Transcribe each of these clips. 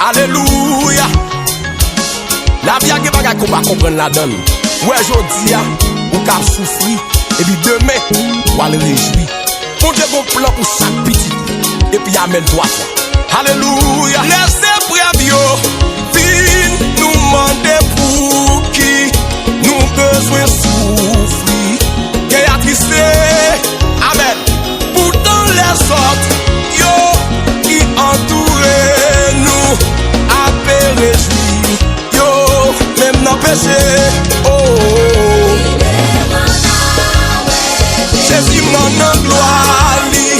Alléluia. La vie a des bagages qu'on va comprendre la donne. Ouais, aujourd'hui, on va souffrir. Et puis demain, on va le réjouir. On a un plan pour chaque petit. Et puis amène toi. Alléluia. Laissez prévio. Viens nous demander pour qui nous besoin souffrir. Qu'est attristé. Amen. Pourtant les autres, yo, qui entourent nous, appellent réjouir. Yo, même dans péché. Oh. Jésus m'en gloire, lui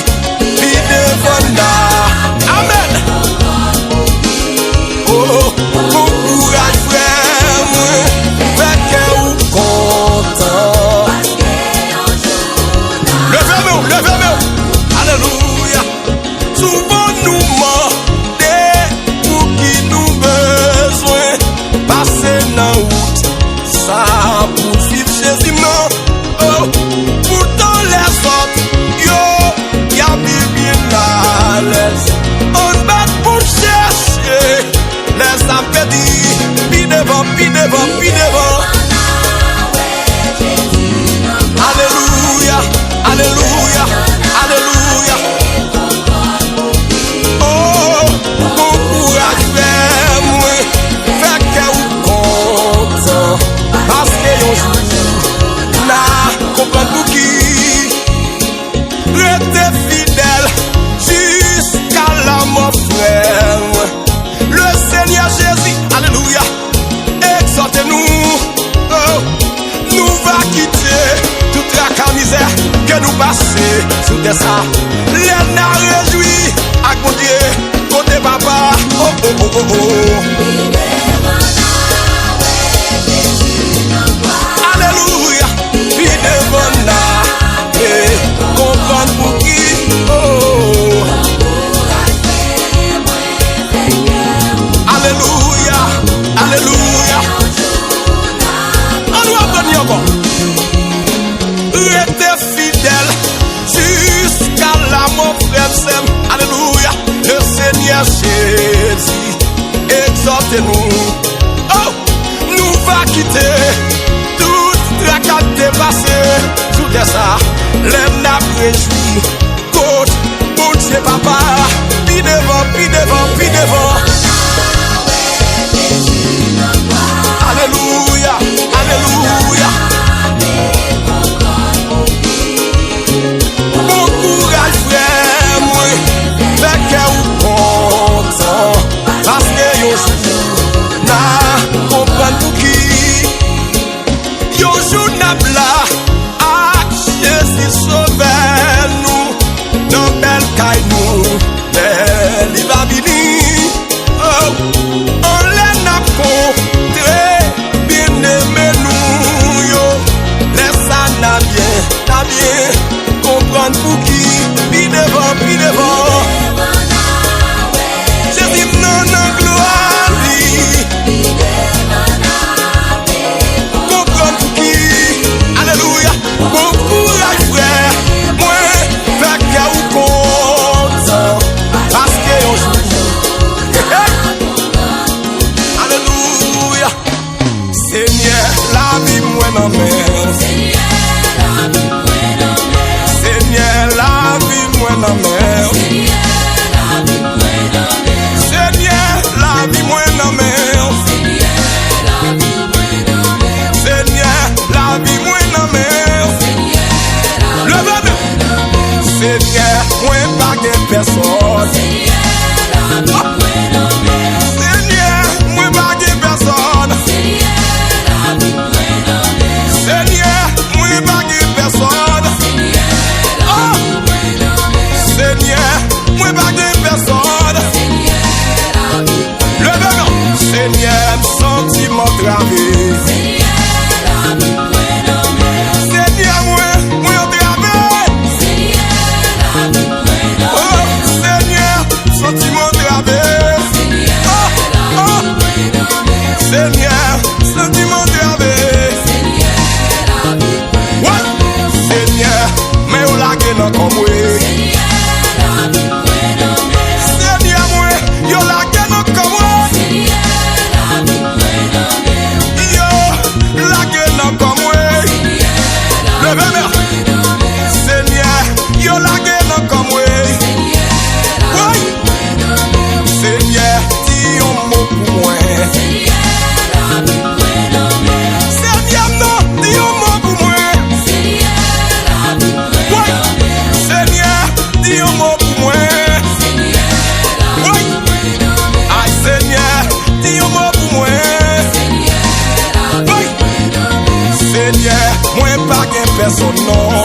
devant là. Amen. Oh, bon courage frère, fait que vous content. Levez-moi. Alléluia. Souvent nous demandons pour qui nous besoin. Passer dans route, ça pour suivre Jésus non. Oh, pourtant les autres, yo, y'a bien à l'aise. On bat pour chercher les appétits. Puis devant. Alléluia. Oh, bon courage, frère, moi, fait que vous content. Parce que yon jour, là, comprendre pour qui. Restez fidèle jusqu'à la mort, frère. Le Seigneur Jésus, alléluia, exhortez-nous. Oh, nous va quitter toute la misère que nous passons sous des ça. Les n'a réjoui à mon Dieu, côté papa. Alléluia, puis devant là, et comprendre pour qui. Oh, alléluia. On va prendre encore. Restez fidèle jusqu'à la mort, frère Sem. Alléluia. Le Seigneur Jésus, exhortez-nous. Oh, nous va quitter toute la carte dépassée. Tout est ça, l'aime n'a réjoui. Côte, bon Dieu papa, puis devant. Alléluia. Bon courage frère, moi, fait que vous content. Parce que yon jour, non comme moi. Levez-moi. Seigneur, yo lagé non comme moi. Oui. Seigneur, dis un mot pour moi. Seigneur, non, dis un mot pour moi. Oui. Seigneur, dis un mot pour moi. Oui. Aïe, Seigneur, dis un mot pour moi. Oui. Seigneur, moi pas gain personne non.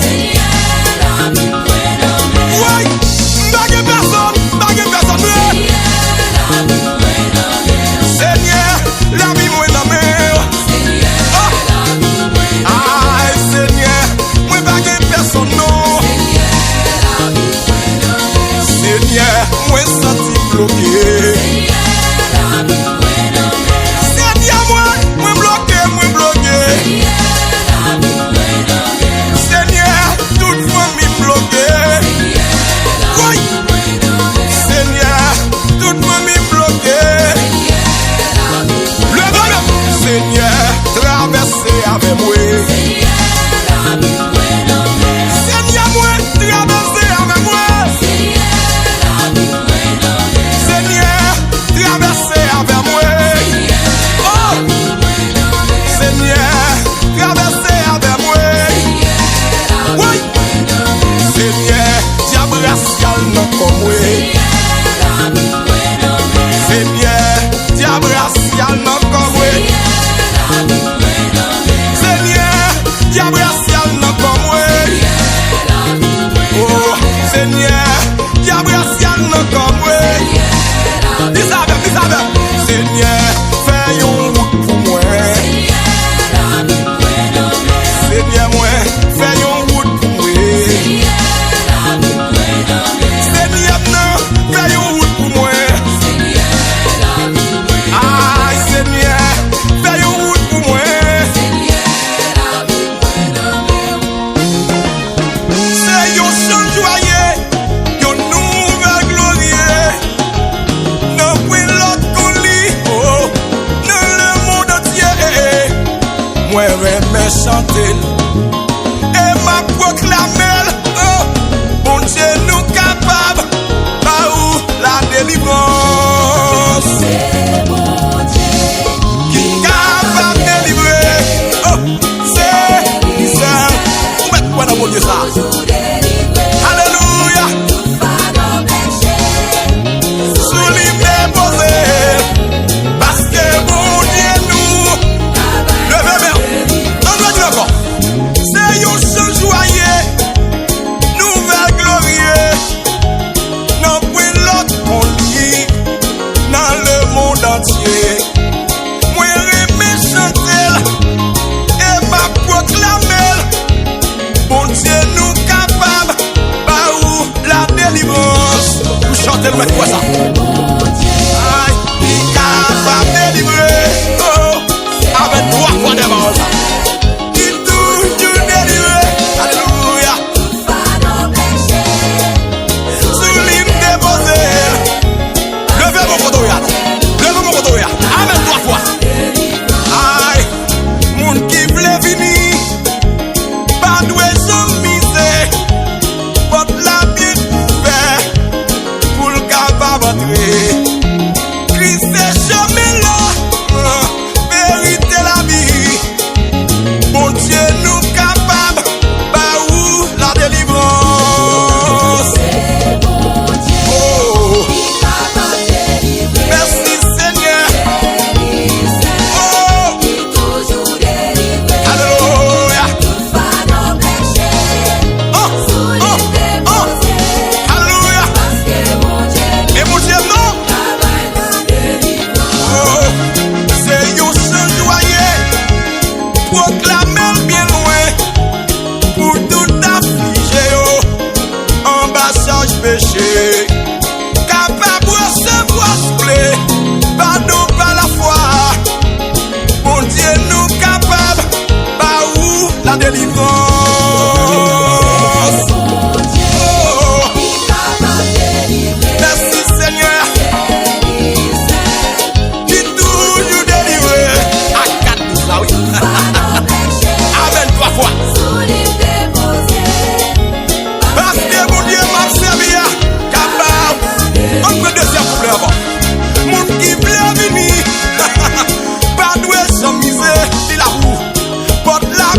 Oui. Pas gain personne, pas gain personne. Seigneur, la vie moi dans mes. Aïe, Seigneur, moi pas gain personne non. Seigneur, moi senti bloqué. Seigneur, moi bloqué, moi bloqué. Seigneur, toute famille bloquée. Oui. Seigneur, toute famille bloquée. Le bonhomme, Seigneur, traversez avec moi. Seigneur, moi, traversez avec moi. Seigneur, traversez avec moi. Oh! Seigneur, traversez avec moi. Oui. Seigneur, diable racial non comme moi. Seigneur, diable racial non comme moi. Seigneur, diable racial non comme moi. Oh, Seigneur, diable racial non comme moi. Dis ça. Seigneur, fais une route pour moi. Seigneur, moi, fais une route pour moi. Seigneur, non, fais une route pour moi. Aïe, Seigneur, fais une route pour moi. C'est un chant joyeux, une nouvelle gloire. Non, oui, l'autre qu'on lit, oh, dans le monde entier. Moi, j'aime chanter et m'a proclamer, oh, bon Dieu nous capable, par où la délivrance. C'est mon Dieu Qui capable de délivrer, oh, c'est ça. Où mettre quoi dans mon Dieu ça? toujours délivré, Alléluia, pas nos péchés. sous l'hymne posé, parce que bon Dieu nous, levez-moi, on doit dire encore, c'est un chant joyeux, nouvelle glorieux, non point l'autre qu'on lit, dans le monde entier. Moi remets chanter et m'a proclamer, bon Dieu nous capable, par où la délivrance. Vous chantez le mettre quoi ça? Aïe, qui capable de délivrer, oh, avec 3 fois devant ça. Qui toujours délivré, alléluia, Pas nos péchés. sur l'hymne déposé. Levez mon poteau, ya, levez mon poteau, ya, avec 3 fois. Aïe, moun qui voulait venir, pas doué sans misère, porte la bien ouverte, pour le capable entrer. Christ est chemin là, vérité la vie. Bon Dieu nous capable, par où la délivrance. C'est mon Dieu Oh, capable de délivrer, merci Seigneur. Oh, qui toujours délivré, alléluia. pas nos péchés. Oh, Sous oh, les oh, déposés, alléluia. parce que mon Dieu Et mon Dieu non. travaille la délivrance. Oh, c'est un chant joyeux, proclamer bien loin, pour tout affligé, oh, en bas charge péché, capable de recevoir souffler, pardon par la foi, bon Dieu nous capable, par où la délivrance. Mon Dieu Oh, capable de délivrer, merci Seigneur, qui toujours délivré, à 4 là oui. pas nos péchés.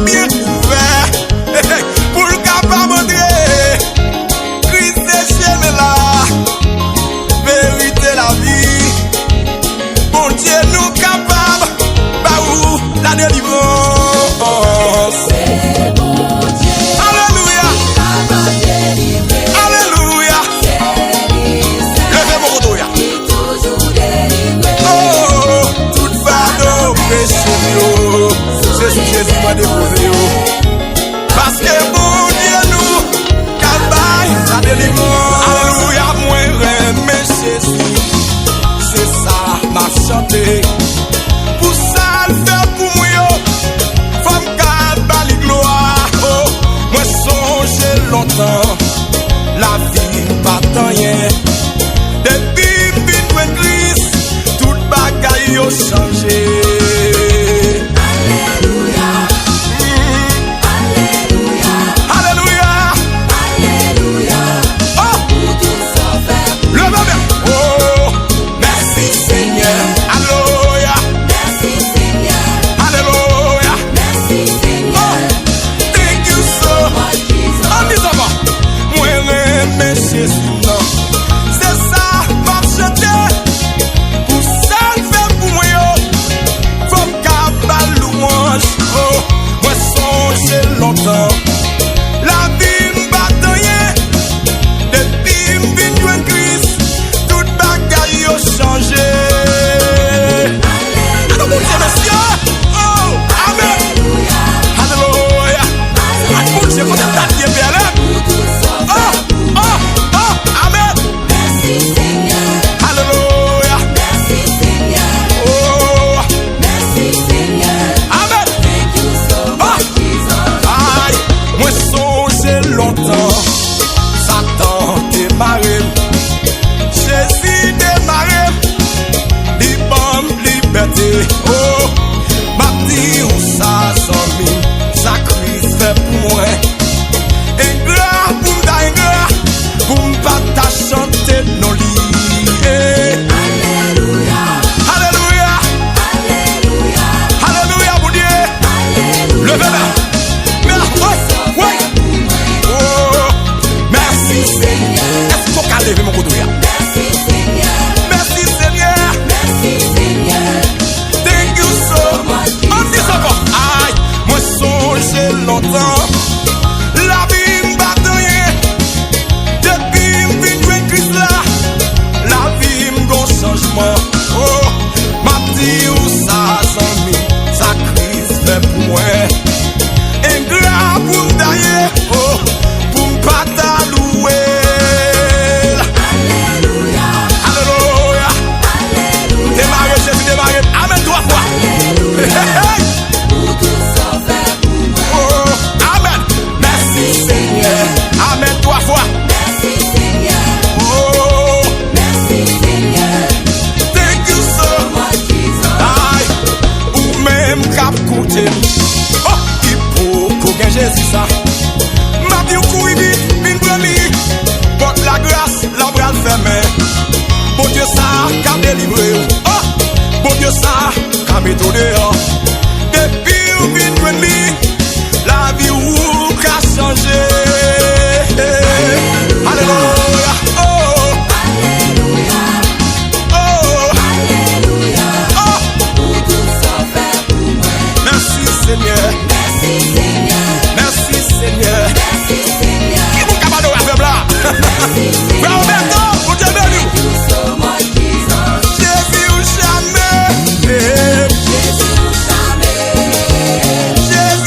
bien ouvert pour le capable montrer Christ est chemin là, vérité la vie. Bon Dieu nous capable, bah où la délivrance. C'est mon Dieu Alléluia, capable de délivrer. alléluia. Levez mon couteau, ya. Qui toujours délivrer. Oh, toute fardeau péché, c'est sous Jésus m'a déposé. Parce que bon Dieu nous calme la délivrance. Alléluia, moi remets Jésus. C'est ça m'a chanté. Pour ça le fait pour moi, femme calme la gloire. Oh, moi songe longtemps, la vie pas tant rien. Depuis vin Christ, toute bagaille a changé. Alléluia, alléluia, Alléluia. alléluia. Oh, Pour tout sauveur. le même. Oh, merci Seigneur. Alléluia. Merci Seigneur. Alléluia. Merci Seigneur. Thank you so Moi Jesus. En disant pas, moi remets Jésus non. C'est ça m'a chanté. Pour ça le fait pour moi yo. Faut qu'à louange. Oh, moi songe longtemps. La vie m'bataille. Depuis m'vin joindre Christ, toute bagaille a changé. Alors mon Dieu monsieur. Oh, amen. Alléluia. Mon Dieu, quand t'as dit bien là. Pour tout sauveur. Oh, oh, oh, amen. Merci Seigneur. Alléluia. Merci Seigneur. Oh, Merci Seigneur. amen. Thank you so much, Jesus. Aïe, moi songe longtemps, Satan démarré, Jésus démarré, libre liberté. Oh, ma dit où ça zombie, sacrifice fait pour moi. Ingrat pour m'd'ingrat, pour m'pas chanter nos lits. Alléluia, Alléluia, alléluia, alléluia, mon Dieu. alléluia. Levez là. Ouais. Oh, merci Seigneur. Est-ce qu'on peut lever mon couteau là? Merci Seigneur. Merci Seigneur. Merci Seigneur. Thank you so much. On dit ça encore. Aïe, moi songe longtemps. La vie m'bataille. Depuis m'vin joindre Christ là. La vie m'gon changement. Oh, m'a dit où ça zami. Sacrifice fait pour moi. Ingrat pour m'dailler. Oh, pour m'pas ta louer. Alléluia, Alléluia. alléluia, Démarrez, Jésus, démarrez. Amen, 3 fois. Hey, hey, hey. pour tout sauveur. Oh, amen. Merci Seigneur. Amen, 3 fois. Merci Seigneur. Oh, Merci Seigneur. thank you so Moi Jesus. Aïe, ou même cap côté. Oh, il faut qu'on gagne Jésus ça. Ma vie ou courir vite, vine brûler. Porte la grâce, la bras fermé. Bon Dieu ça, qu'a délivré. Oh, bon Dieu ça, qu'a mis tout dehors. Depuis ou vine brûler, la vie ou qu'a changé. Alléluia. Oh, Alléluia, oh, alléluia. oh. Pour tout sauveur. Merci Seigneur. Merci Seigneur. Merci Seigneur. Merci Seigneur. Qui vous capable de faire là? Merci Frère Seigneur. Roberto, vous te bénis. Thank you so much, Jesus. Jésus ou jamais. Jésus ou jamais. Jésus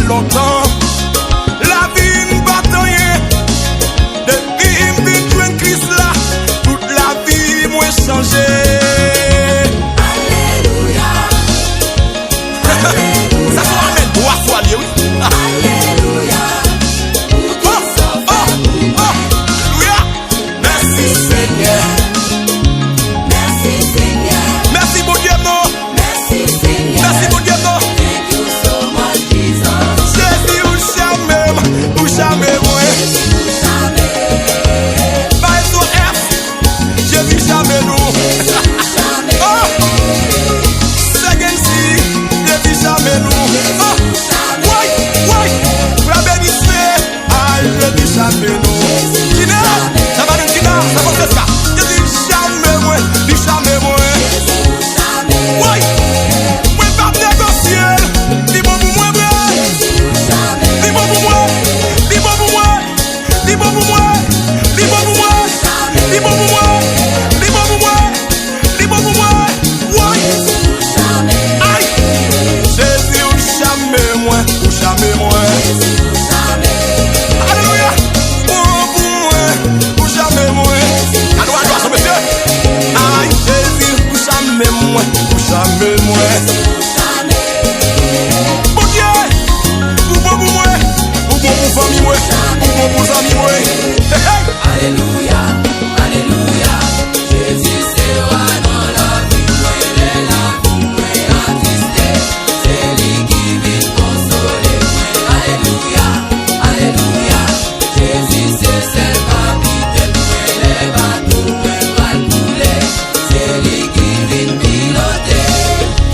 longtemps. La vie ne bat rien. Depuis que je joue Christ là, toute la vie m'a changé. Alléluia. Alléluia. Ça soit amen, trois fois lié, oui. Alléluia. Pour tout sauveur pour moi. Alléluia. Merci Seigneur. Merci Seigneur. Merci mon Dieu, non. Merci Seigneur. Merci mon Dieu, non. Thank you so much, Jesus. Jésus, ou jamais moi. Jamais. Pas SOS. Jésus, jamais nous. Jamais. Oh. Second C. Jésus, jamais nous. Oh. Ouais. Vous la bénissez. Aïe, Jésus, jamais nous. Tina, ça va nous Tina, ça va faire ça. Jésus, jamais moi. Lui, jamais moi. Jamais. Ouais. Moi, pas négocier. Dis bon pour moi, bref. Jamais. Dis bon pour moi. Dis bon pour moi. Dis bon pour moi. Dis bon pour moi. Dis bon pour moi. Dis bon pour moi. Dis bon pour moi. Ouais. Jamais. Aïe. Jésus, ou jamais moi. Ou jamais moi. Jamais. Alléluia. Bon pour moi. Ou jamais moi. À droite, son monsieur. Aïe. Jésus, ou jamais moi. Ou jamais moi. Bon Dieu. Ou bon pour moi. Ou bon pour famille moi. Ou bon pour amis moi. Hey, hey. Alléluia, Alléluia. Jésus c'est roi dans la vie, moi il est la vie, moi attristé. C'est lui qui vit consoler, moi. Alléluia, Alléluia. Jésus c'est celle capitaine, moi les bateaux, moi va le couler. C'est lui qui vit piloter.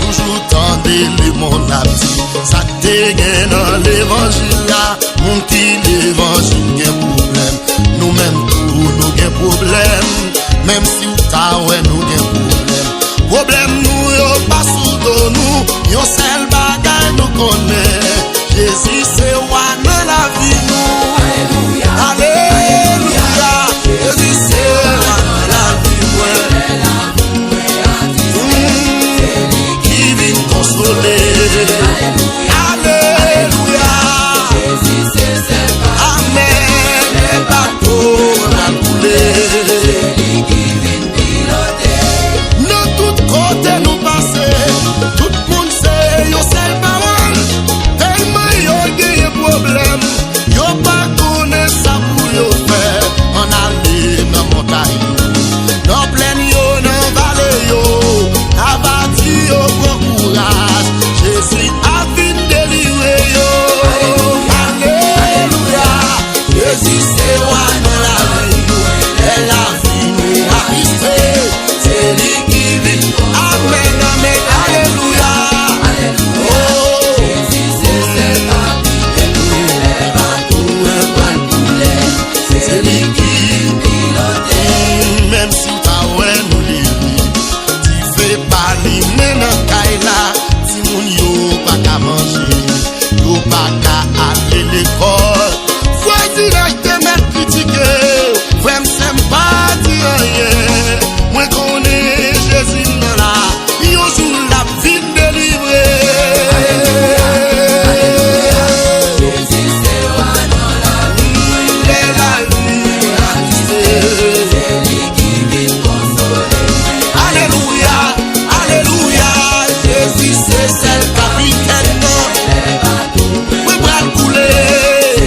Toujours tendez les mon ami. Ça dégaine dans l'évangile là. Mon petit l'évangile gen problème. Nous même tout nous gen problème. Même si ou ta ouais nous gen problème. Problème nous yo pas sous dos nous. Yon seul bagay nous connaît. Jésus c'est roi dans la vie nous. Alléluia, Alléluia. Jésus c'est roi dans la vie moi. Qui vient consoler. Alléluia. Jésus c'est celle Amen. Les bateaux vont couler. lui qui vit piloter. Nous tout côté nous passer. Tout le monde sait yo seul parole. Tellement yo gagne problème. Yo pas connaît ça pour yo faire. On allait dans montagne. Dans plaine yo, dans vallée yo. Abattu yo bon courage. Jésus a venu délivrer yo. Alléluia. Jésus c'est roi dans la vie. Et la vie nous a resté. C'est lui qui vit. Amen, amen, alléluia. Oh, Jésus c'est celle capitaine, moi les bateaux, moi va le couler. C'est lui qui piloter. même si t'as ouais nous livrer. Tu fais pas les mains dans Kaila. Si mon yo pas qu'à manger. Yo pas qu'à aller l'école. Faut dire te mettre critiquer. Frère m's'aime pas dire rien. Moi connais Jésus dans la. Yo jour la vie délivrée. Jésus c'est roi dans la vie, Il est la vie attistée. c'est lui qui vit consoler. Alléluia, Alléluia. Jésus c'est celle capitaine. Les bateaux, Oui, bras couler.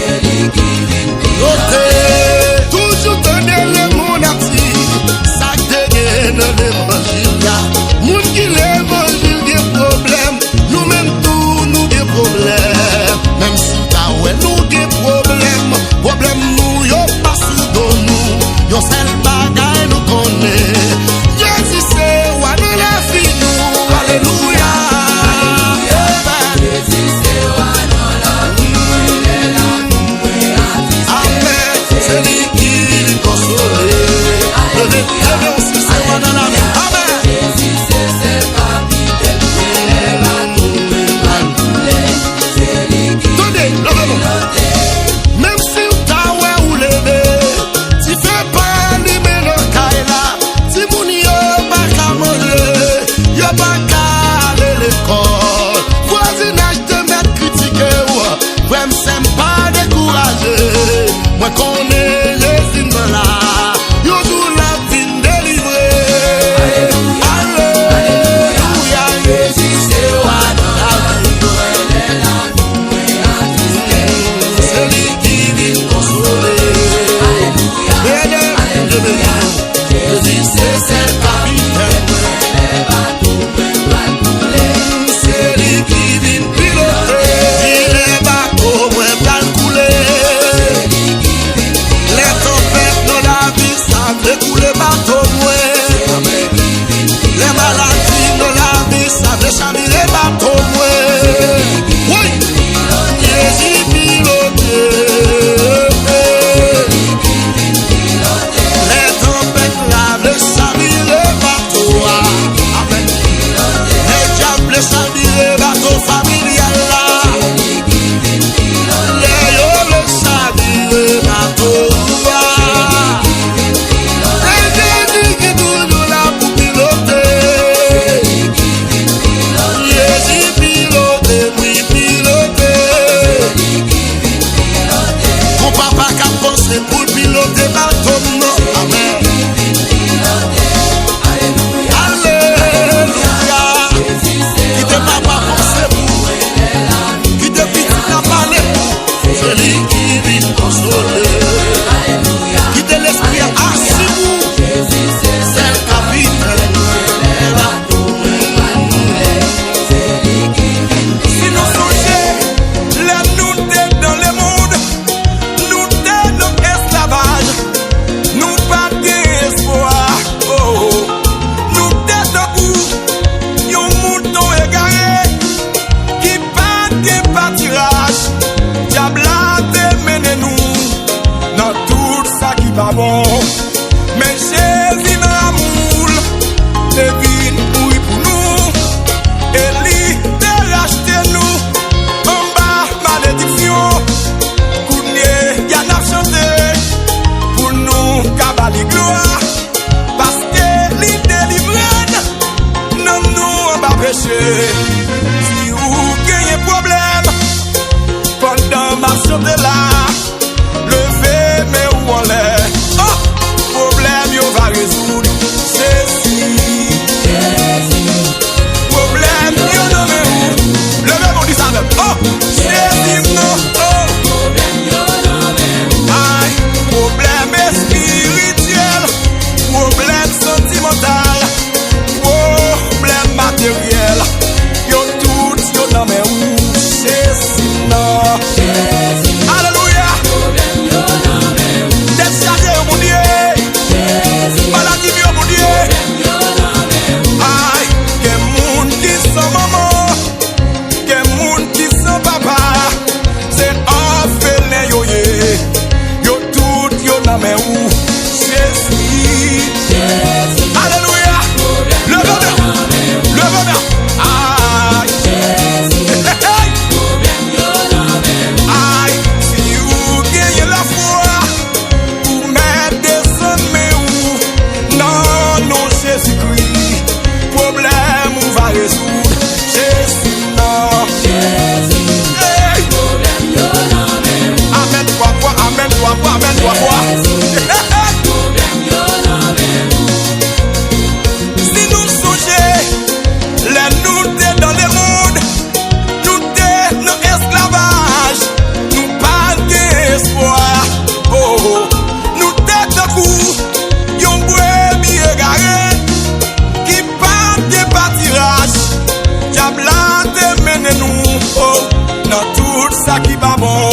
ça qui va bon.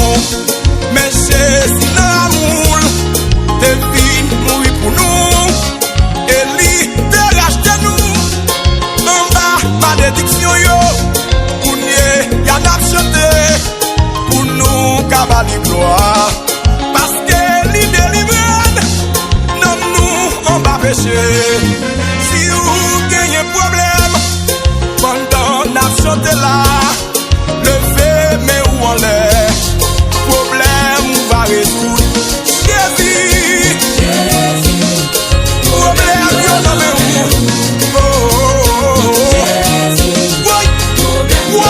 Mais Jésus l'amour, t'es venu mourir pour nous. Et lui, te racheter nous. En bas, malédiction yo. Pour nous, y'en a chanté. Pour nous, cabali gloire. Parce que lui délivre, non nous, on va pécher. Si vous gagnez problème, pendant n'a chanté là, levez mais où on l'est, problème on va résoudre. Jésus, problème y'en a mais où? Oh, oh, oh, oh.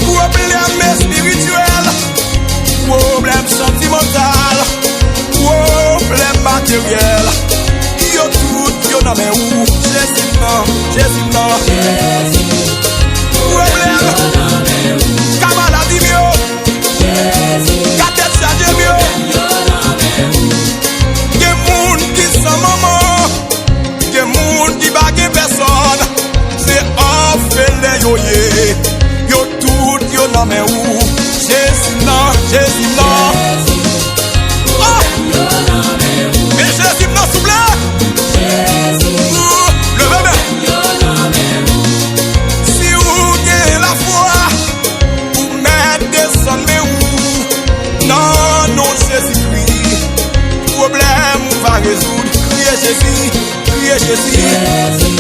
Problème spirituel, problème sentimental, problème matériel. Yo tout, yo nan men ou. Jésus non. Problème, ka maladie mieux, ka tête chargée mieux. Gen moun ki sans maman, gen moun ki bagay personne. C'est orphelin yo ye. Yo tout, yo nan men ou. Jésus non. Oh! Mais Jésus non souple. Si vous avez la foi, vous mettez des sons, mais où? Non, Jésus-Christ. Problème, on va résoudre. Criez Jésus.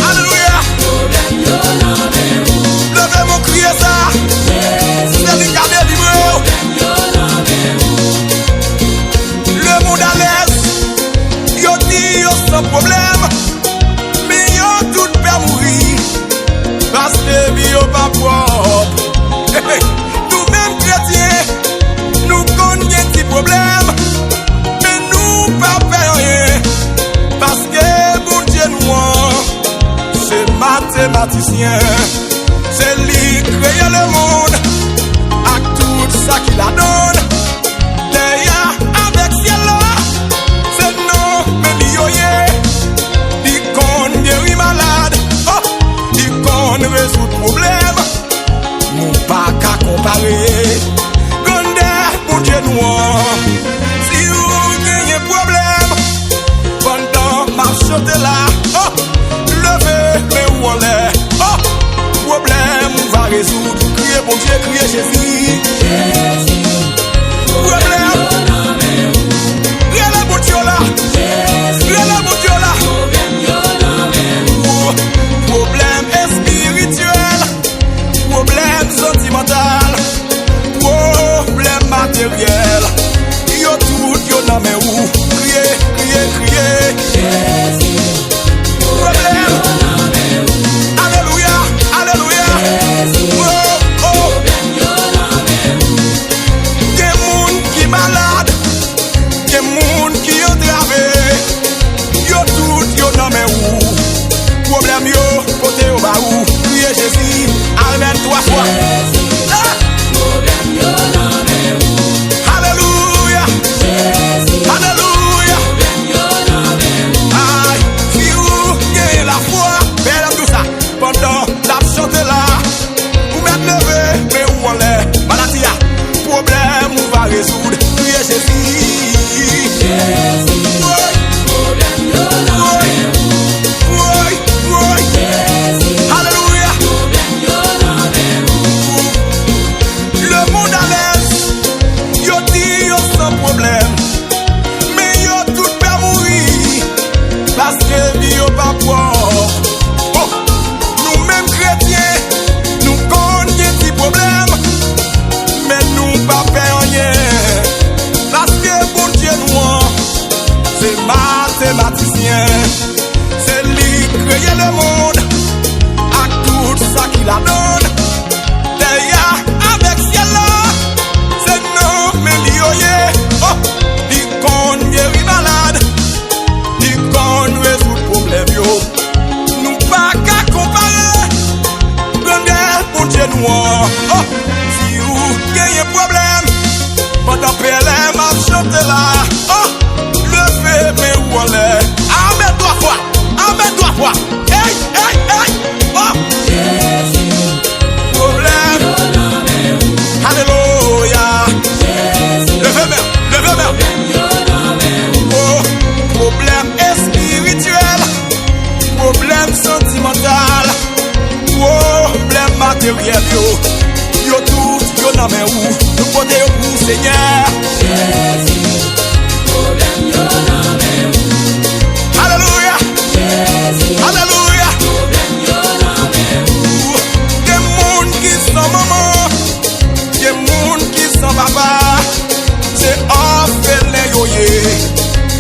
Alléluia. Levez mon crier ça. C'est lui qui a délivré. Le monde à l'aise. Yo dit yo sans problème. Mais yo tout peut mourir. Parce que vie yo pas propre. Nous-mêmes chrétiens, nous connaissons des problèmes. Mais nous pas faire rien. Parce que bon Dieu nous, c'est mathématicien. C'est lui qui crée le monde. À tout ça qu'il a donné. D'ailleurs, avec ciel là, c'est non, mais l'yoye. Il qu'on guérit malade. Oh, il qu'on résout problème. Nous pas qu'à comparer. Grandeur, mon Dieu nous. Si vous gagnez problème, pendant ma chute là, oh, levez, mais où on l'est. Oh, problème, on va résoudre. Criez mon Dieu, criez Jésus. Problème, criez le bon Dieu là. Criez le bon Dieu là. Problème spirituel, problème sentimental, problème matériel. Yo tout, yo nan men ou. Criez. Problème. Alléluia. Oh. Des moun qui m'a nan men ou, nou pote yo pou Seigneur. Jésus, problème yo nan men ou. Alléluia. Jésus, Alléluia. problème yo nan men ou. Des moun qui sont maman, des moun qui sont papa, c'est orphelin yo ye.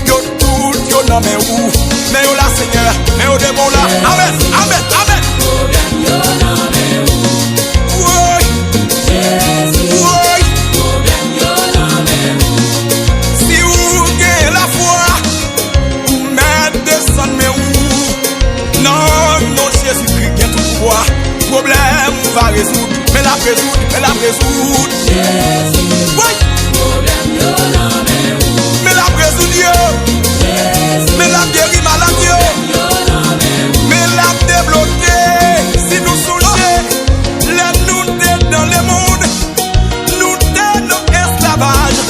Yo tout yo nan men ou, mais yo la Seigneur, mais yo de bon là. Amen, amen, amen. Problème yo nan men ou. Oui, Jésus, oui. problème yo nan men ou. Si vous gagnez la foi, vous mettez descendre mais où? Non, non, Jésus-Christ gagne tout pouvoir. Problème va résoudre, mais la résoudre, mais la résoudre. Jésus, Oui, problème yo nan men ou. mais la résoudre, yo. Jésus, Mais la guérir malade, yo. yo nan men ou. Mais la débloquer. Si nous songeons, les nous t'es dans le monde, nous t'es dans l'esclavage,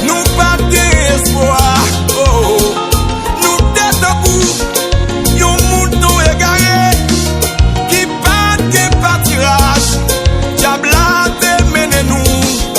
nous pas d'espoir. Oh, nous t'es debout, yon mouton égaré, qui pas de pâturage. Diable a te mené nous.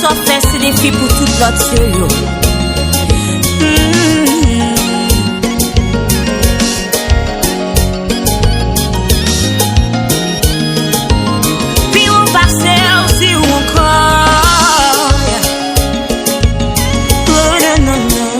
sort fait ces défis pour toute l'autre yo. Puis on passe aussi ou encore. Oh non non non.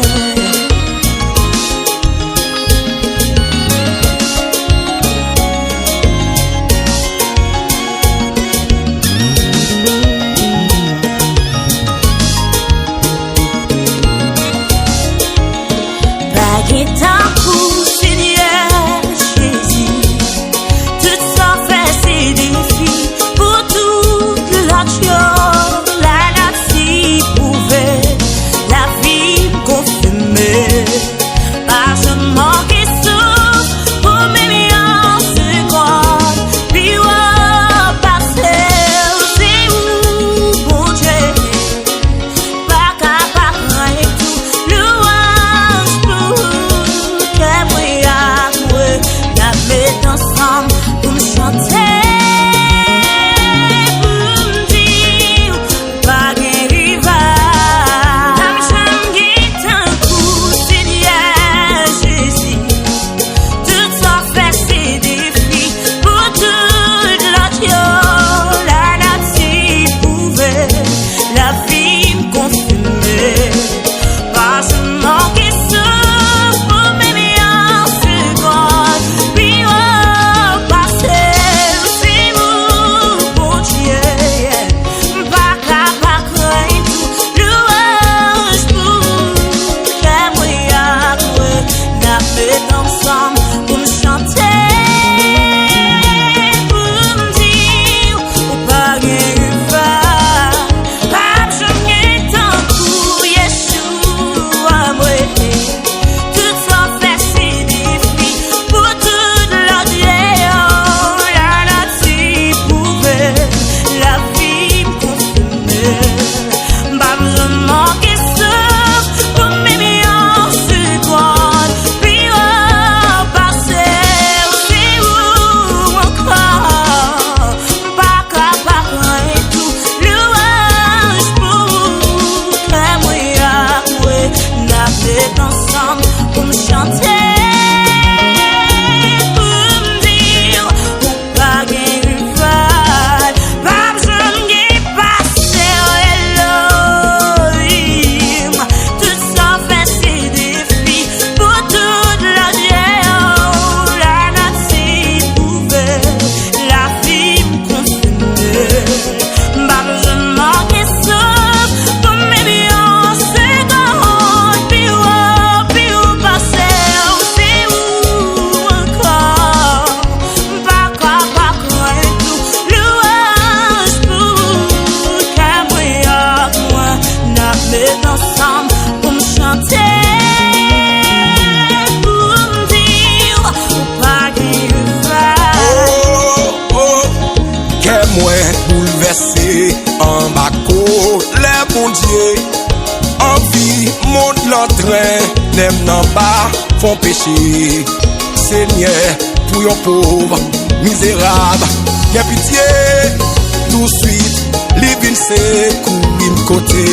En bas les bon Dieu en vie monte l'entrain n'aime n'en bas font péché Seigneur pour yon pauvre misérable y'a pitié tout de suite li vin se courir côté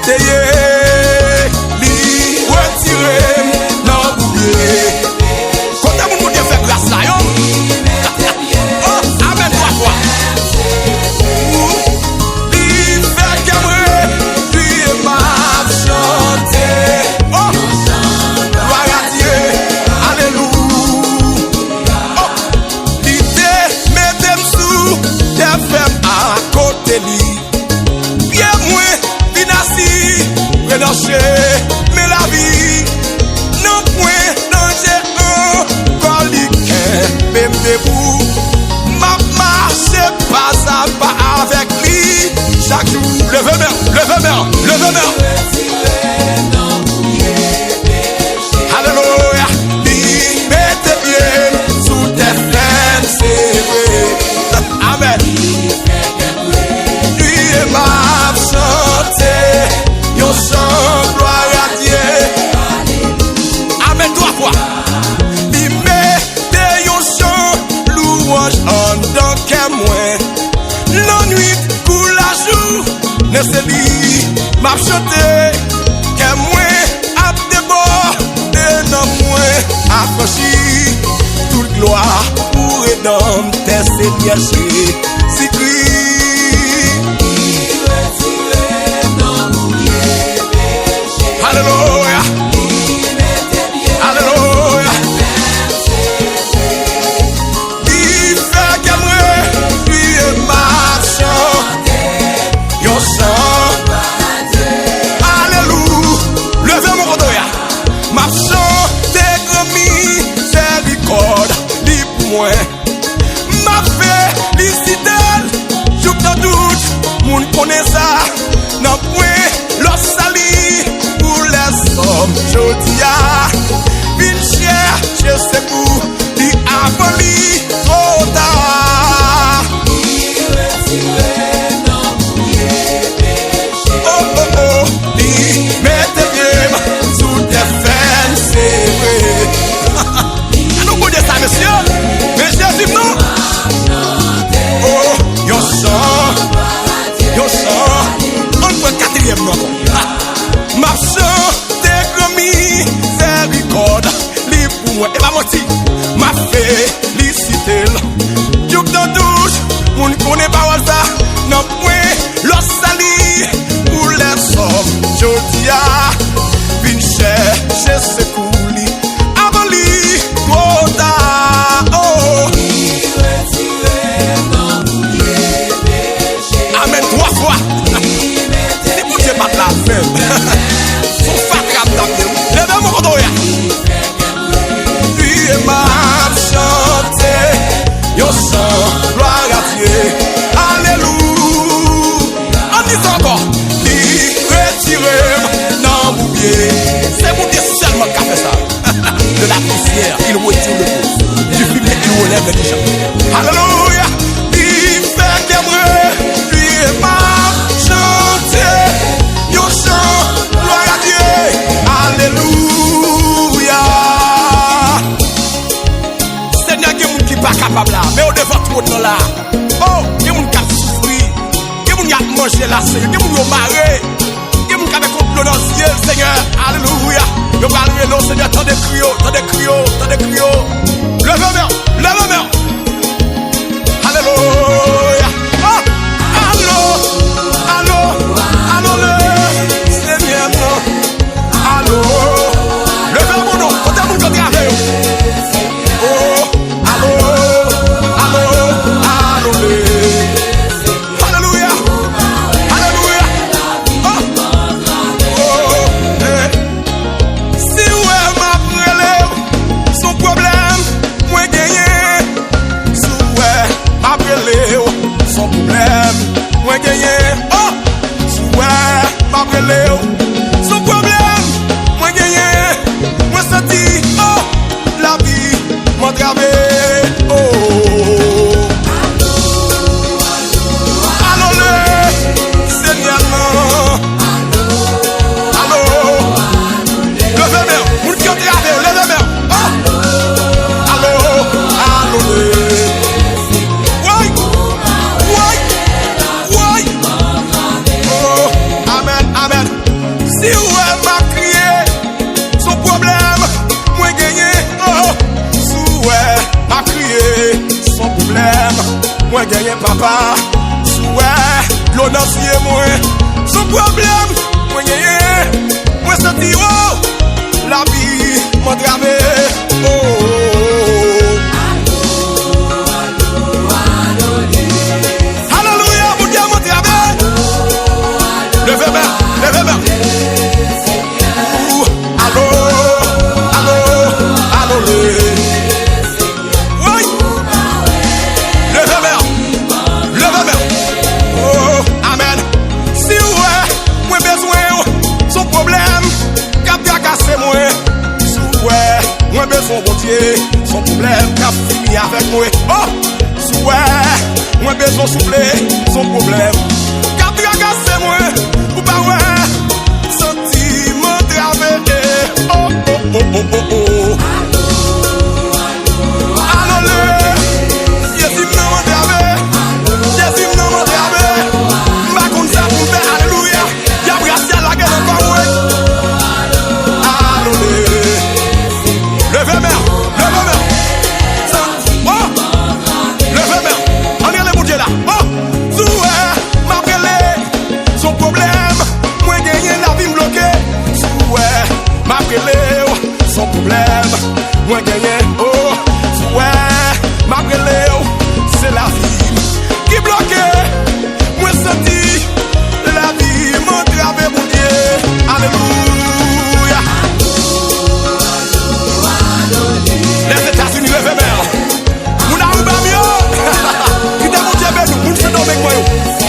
teye li retirer l'embouillé quand mon Dieu fait grâce là yo amen trois fois. Mais la vie non point danger encore liquide même debout ma marche pas à pas avec lui chaque jour levez-moi alléluia lui mettez bien sous tes freins serrés amen lui est ma santé yon chant gloire à Dieu amen trois fois li mette yon chant louange en dans qu'à moi la nuit pour la jour c'est lui, m'a chanté, que moi, ap débordé dans moi, affranchi, toute gloire pour rédempteur Seigneur Jésus-Christ. Alléluia. Alléluia. Il fait que moi, lui et ma chanter, yon chant. Alléluia. Levez mon codoya. Ma chanter grand miséricorde, li pour moi. Ma félicité, joue dans doute, moun connaît ça. Non point, l'os sali. Jodia, vin chercher ses coups, dit avant lui, trop tard. Oh oh oh, dit mettez bien sous tes fans, c'est vrai. Nous connaissons ça, monsieur, mais Jésus non. Oh, yon chant, on peut quatrième non. Ma chant. Miséricorde, li pour moi, et ma moti, ma félicité. Djouk dans douche, moun connaît pas ça, non point, l'os sali, pour les hommes, jodia, vin chercher ses coulis, avant li, trop tard, oh. Amen, 3 fois, c'est pour Dieu pas de la même. Levez mon codoya. Lui et ma chanter, yon chant, gloire à Dieu. Alléluia. On dit encore, lui retire dans mon pied. C'est mon Dieu seulement qui a fait ça. De la poussière, il retire le coup. Du fumier, il relève les gens. Alléluia. Lui fait que moi, lui et ma chanter, yon chant, gloire à Dieu. Alléluia. Seigneur, il y a des gens qui ne sont pas capables là, mais au devant tout le monde là. Oh, il y a des gens qui ont souffert, il y a des gens qui ont mangé là, il y a des gens qui ont marré, il y a des gens qui ont complot dans le ciel, Seigneur. Alléluia. Je vais aller non, Seigneur, tant de cris. Levez main, levez main. Alléluia. Oh, allô, le Seigneur, allô. Levez mon nom, côté mon côté avec vous. Oh, allô. Alléluia. Oh, si ouais m'a brûlé, son problème, moi gagné. Si ouais m'a brûlé, son problème, moi gagné. Oh, si ouais m'a brûlé, son problème. Moi senti, oh, la vie m'a gravé, oh. Allô, le Seigneur, allô, levez main, moun qui ont gravé, levez main, oh. Allô, oui, oh, amen, si ouais m'a crié, son problème, moi gagné, oh, souhait, m'a crié, son problème, moi gagné, papa, souhait, l'honneur moi, son problème, moi gagné, moi senti, oh, la vie, m'a gravé, oh. Alléluia, mon Dieu, m'a gravé, levez main. Oui, levez main. Oh, amen. Si ouais, moi besoin, son problème, cap cassé moi. Si ouais, moi besoin bon Dieu, son problème, cap fini avec moi. Oh, si ouais, moi besoin souffler, son problème, cap cassé moi. Ou pas ouais, sentiment travé. Oh, oh, oh, oh, oh, oh. Jésus m'a montré avec, m'a comme ça pour faire.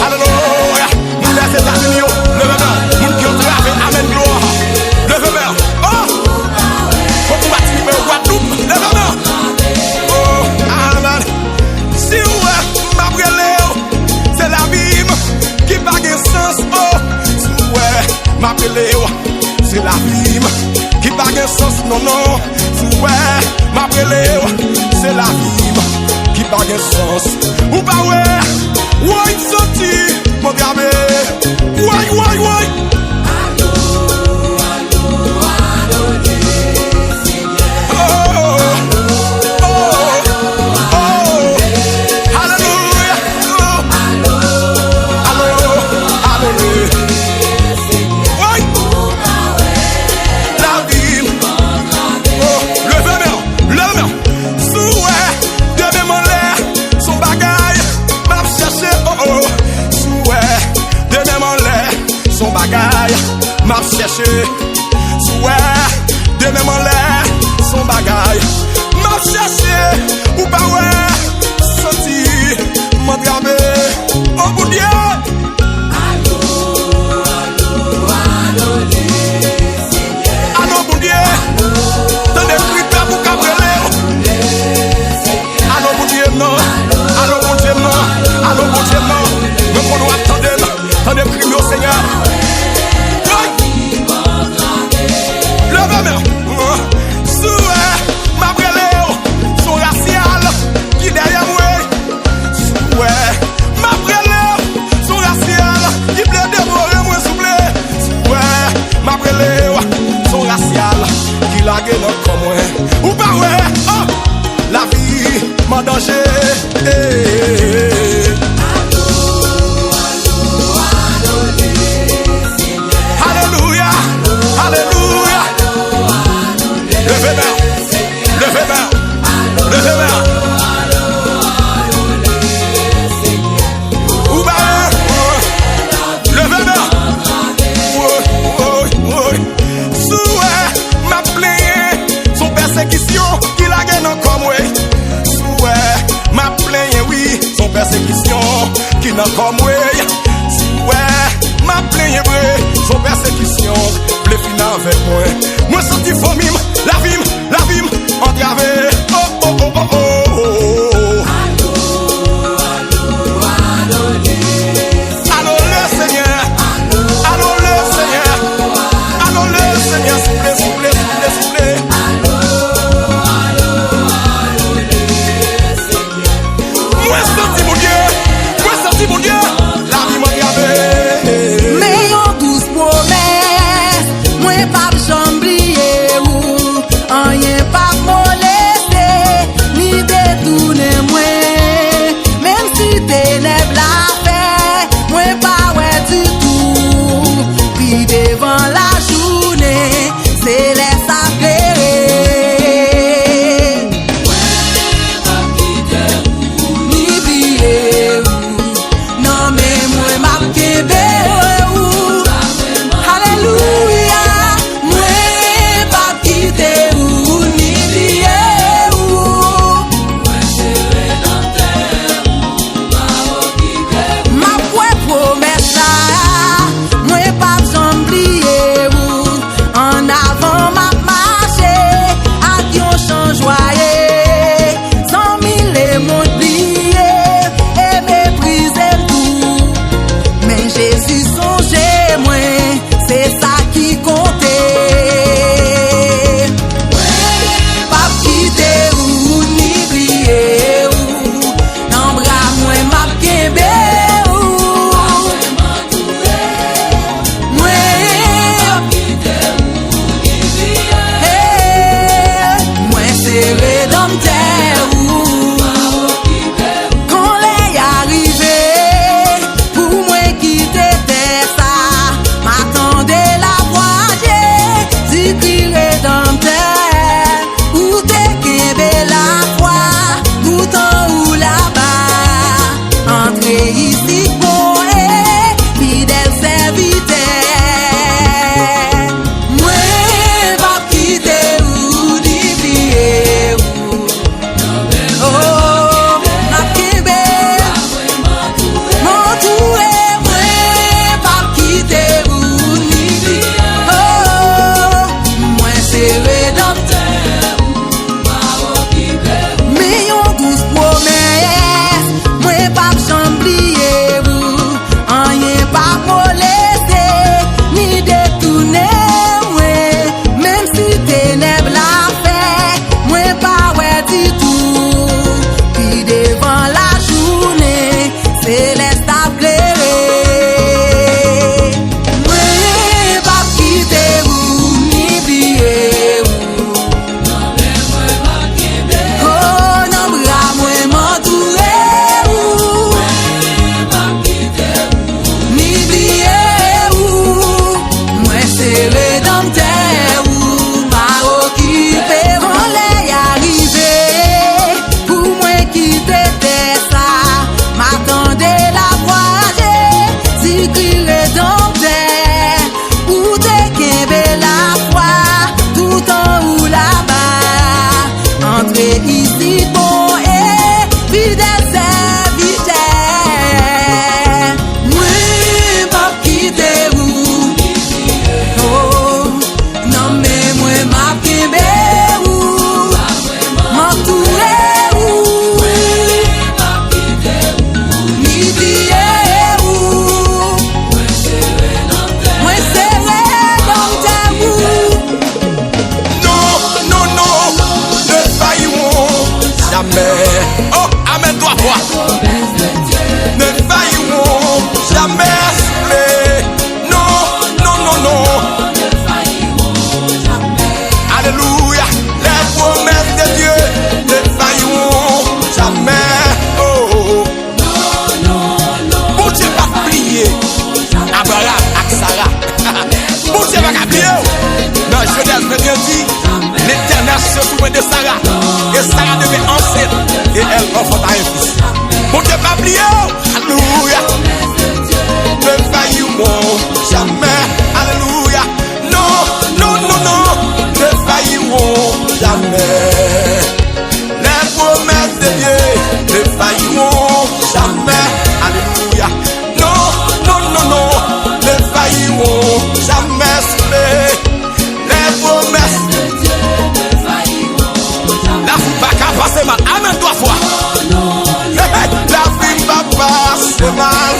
Alléluia. Nous les États-Unis, levez-moi. Nous qui ont fait Amen gloire. Levez-moi. Oh! Faut qu'on bâtit le Guadeloupe. Levez-moi. Oh, amen. Si ouais, ma brûlée, c'est la vie qui n'a pas sens. Oh, si ouais, ma brûlée, c'est la vie qui n'a pas sens. Non, non. Si ouais, ma brûlée, c'est la vie qui n'a pas sens. Ou pas ouais, ouais, sorti, mon gamin. Ouais, ouais, ouais. Son bagage, m'a cherché. Ouais, de même en l'air, son bagage, m'a cherché. Ou pas ouais, senti, m'entraver. Oh mon Dieu. Allô, mon Dieu. T'as des cris là pour cabrioler. Allô, mon Dieu, non. Allô, mon Dieu, non. Allô, mon Dieu, non. Mais qu'on nous attendait, t'as des cris au Seigneur. Ou pas ouais, oh, la vie m'a danger. Alléluia, alléluia. Levez-moi, levez-moi, levez-moi. Ou pas ouais, levez-moi. Persécution qu'il a gagné comme ouais. Ouais, ma plainte oui, son persécution qui n'a comme ouais. Ouais, ma plainte vrai, son persécution, le final avec moi. Moi senti famille, la vie, entravée. Oh oh oh oh oh oh. Allô le Seigneur, allô le Seigneur, allô le Seigneur, s'il vous plaît, s'il vous plaît, s'il vous plaît. Mon Dieu, la vie m'a gardé. Mais yon douce promesse, moi pas j'oublier ou rien pas molester ni détourner moi. Même si ténèbres la fait, moi pas ouais du tout. Puis devant la journée, c'est les sacrés. Quand les arrivé, pour moi quitter terre. bien dit, l'Éternel se souvient de Sarah. Et Sarah devait enceinte. Et elle enfanta un fils. Mon Dieu m'a oublié. Alléluia. Ne faillirons jamais. Alléluia. Non, non, non, non. Ne faillirons jamais. Les promesses de Dieu ne failliront jamais. Alléluia. Non, non, non, non. Ne failliront jamais. Les promesses de Dieu ne failliront jamais. La vie va qu'à passer mal. Amen 3 fois. La vie va passer mal.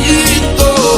Ito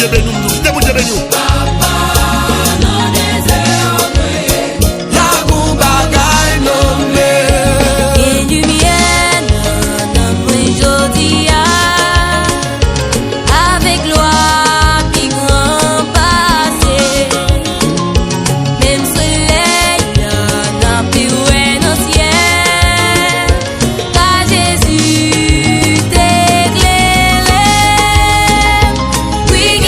Dieu béni nous. C'était bon Dieu béni nous. Jésus t'éclaire, oui,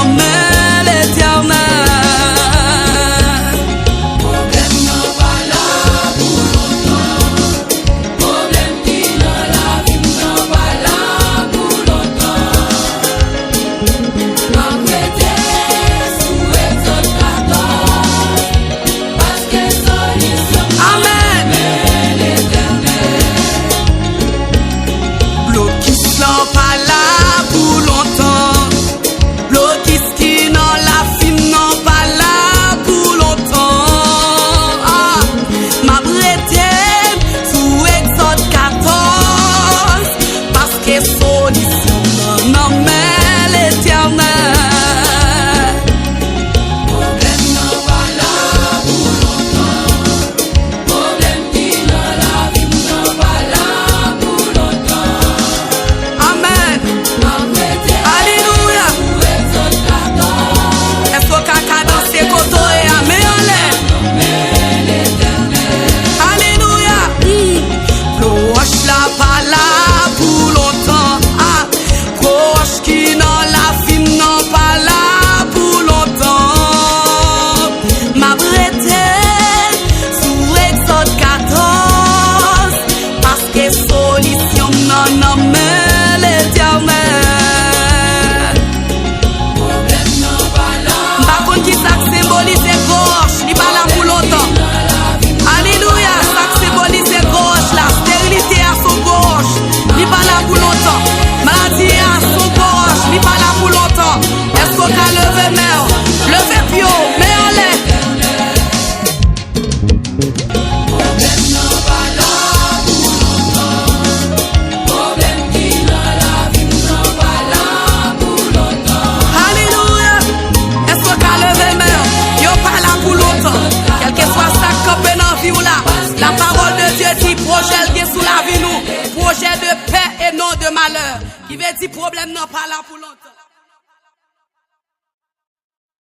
non mais l'éternel. Problème non pas là pour longtemps. Problème qui dans la vie non pas là pour longtemps. M'apprêter sous Exode 14 parce que solution Amen. Blocus là pas là pour longtemps. Blocus qui dans la film non pas là pour longtemps. Ah, m'apprêter sous Exode 14 parce que solution non mais l'éternel. Problème non pas là pour longtemps. Problème qui dans la vie non pas là pour longtemps. Amen. M'apprêter Alléluia. sous Exode 14 Est-ce que caca dans ses coteaux et à l'air? Alléluia. Proche la pas là pour longtemps. Ah, proche qui dans la film non pas là pour longtemps. Ma brete sous Exode 14 parce que solution non non mais l'éternel. Problème non pas là Par contre, qui ça symbolise gauche, il pas là pour longtemps. Alléluia, ça symbolise gauche, la stérilité à son gauche, il pas là pour longtemps. Maladie à son gauche, il pas là pour longtemps. Est-ce qu'on a levé main? Levé pio, mais en l'air. Problème non pas là pour longtemps. Problème qui dans la vie non pas là pour longtemps. Alléluia, est-ce qu'on a levé main? Yo pas là pour longtemps. Quel que soit ça qu'on dans vie ou là, la parole de Dieu dit projet qui est sous la vie nous, projet de paix et non de malheur. Qui veut dire problème non pas là pour longtemps.